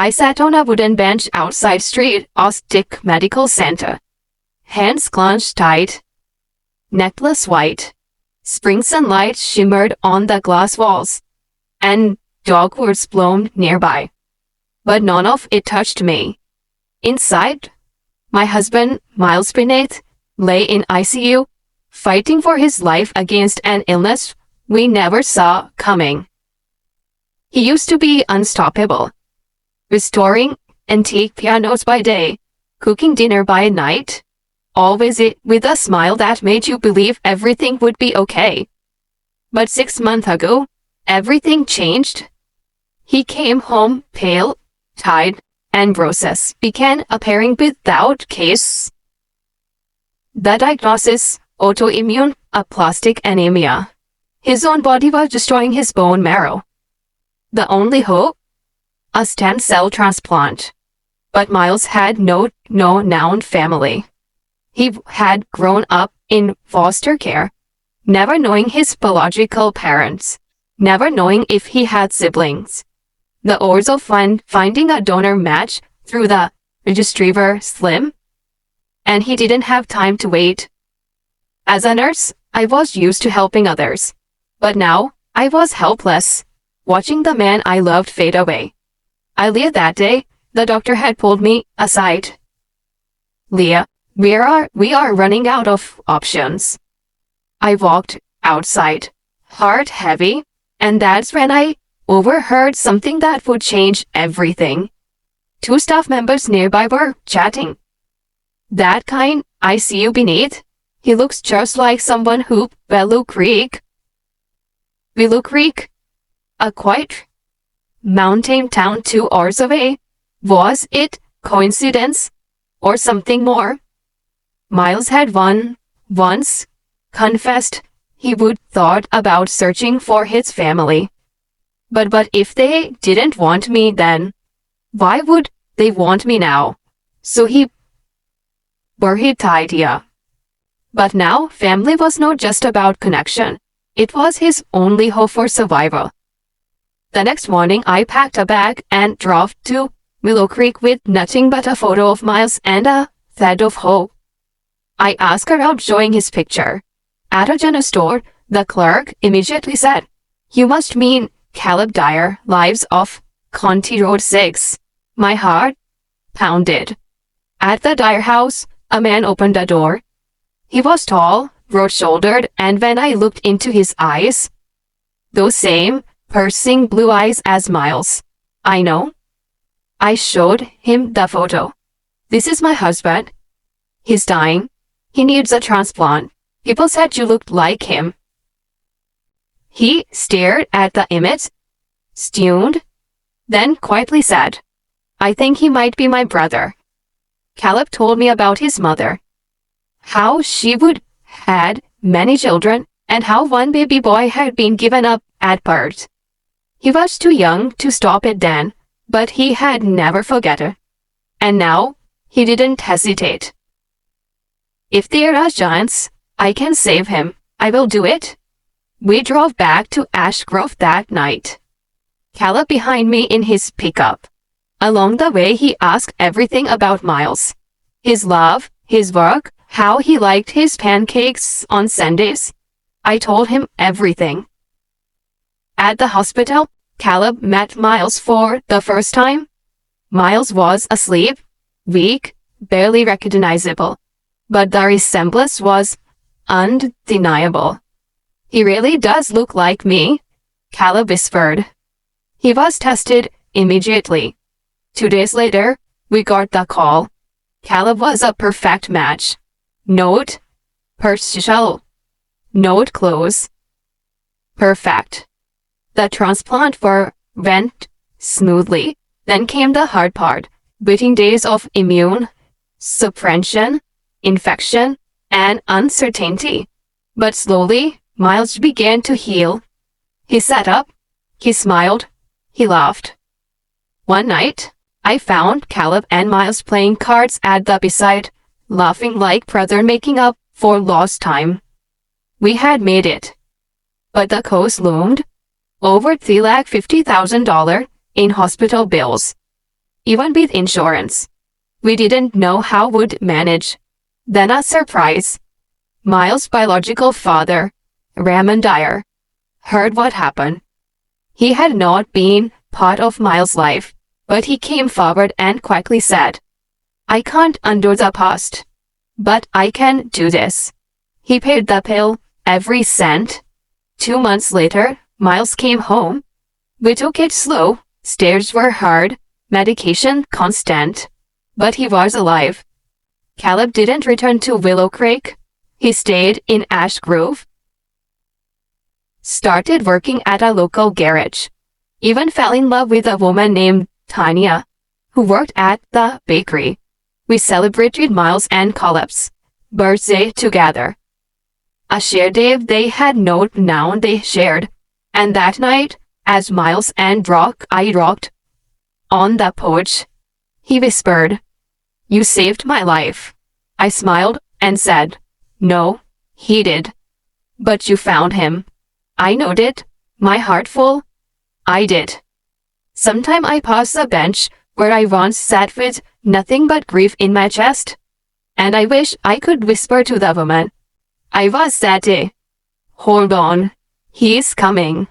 I sat on a wooden bench outside Street Austic Medical Center. Hands clenched tight. Necklace white. Spring sunlight shimmered on the glass walls. And dogwoods bloomed nearby. But none of it touched me. Inside, my husband, Miles Bennett, lay in ICU, fighting for his life against an illness we never saw coming. He used to be unstoppable, restoring antique pianos by day, cooking dinner by night, always with a smile that made you believe everything would be okay. But 6 months ago, everything changed. He came home pale, tired, and bruises began appearing without case. The diagnosis, autoimmune aplastic anemia. His own body was destroying his bone marrow. The only hope? A stem cell transplant. But Miles had no known family. He had grown up in foster care, never knowing his biological parents, never knowing if he had siblings. The odds of finding a donor match through the registry were slim, and he didn't have time to wait. As a nurse, I was used to helping others, but now I was helpless, watching the man I loved fade away. Earlier that day, the doctor had pulled me aside. "Leah, we are running out of options." I walked outside, heart heavy, and that's when I overheard something that would change everything. 2 staff members nearby were chatting. "That kind I see you beneath. He looks just like someone who Willow Creek, a quiet mountain town 2 hours away. Was it coincidence or something more?" Miles had once confessed he would thought about searching for his family. But if they didn't want me then, why would they want me now? So he buried the idea. But now family was not just about connection. It was his only hope for survival. The next morning I packed a bag and drove to Willow Creek with nothing but a photo of Miles and a thread of hope. I asked around showing his picture. At a general store, the clerk immediately said, "You must mean Caleb Dyer, Lives of County Road 6. My heart pounded. At the Dyer house, a man opened the door. He was tall, broad-shouldered, and when I looked into his eyes, those same piercing blue eyes as Miles. "I know." I showed him the photo. "This is my husband. He's dying. He needs a transplant. People said you looked like him." He stared at the image, stunned, then quietly said, "I think he might be my brother." Caleb told me about his mother, how she would had many children, and how one baby boy had been given up at birth. He was too young to stop it then, but he had never forgotten. And now, he didn't hesitate. "If there are giants, I can save him. I will do it." We drove back to Ash Grove that night. Caleb behind me in his pickup. Along the way, he asked everything about Miles. His love, his work, how he liked his pancakes on Sundays. I told him everything. At the hospital, Caleb met Miles for the first time. Miles was asleep, weak, barely recognizable, but the resemblance was undeniable. "He really does look like me," Caleb whispered. He was tested immediately. 2 days later, we got the call. Caleb was a perfect match. Note, partial. Note close. Perfect. The transplant went smoothly. Then came the hard part, waiting days of immune suppression, infection, and uncertainty. But slowly, Miles began to heal. He sat up, he smiled, he laughed. One night, I found Caleb and Miles playing cards at the bedside, laughing like brothers making up for lost time. We had made it. But the cost loomed. Over $350,000 in hospital bills. even with insurance. We didn't know how we'd manage. Then a surprise. Miles' biological father, Raymond Dyer, heard what happened. He had not been part of Miles' life, but he came forward and quickly said, "I can't undo the past, but I can do this." He paid the bill, every cent. 2 months later, Miles came home. We took it slow, stairs were hard, medication constant, but he was alive. Caleb didn't return to Willow Creek. He stayed in Ash Grove. Started working at a local garage. Even fell in love with a woman named Tanya, who worked at the bakery. We celebrated Miles and Caleb's birthday together. A shared day they had not known they shared. And that night, as Miles and I rocked on the porch, he whispered, "You saved my life." I smiled and said, "No, he did. But you found him." I nodded, my heart full. I did. Sometime I passed the bench where I once sat with nothing but grief in my chest, and I wish I could whisper to the woman I was that day, "Hold on, he is coming."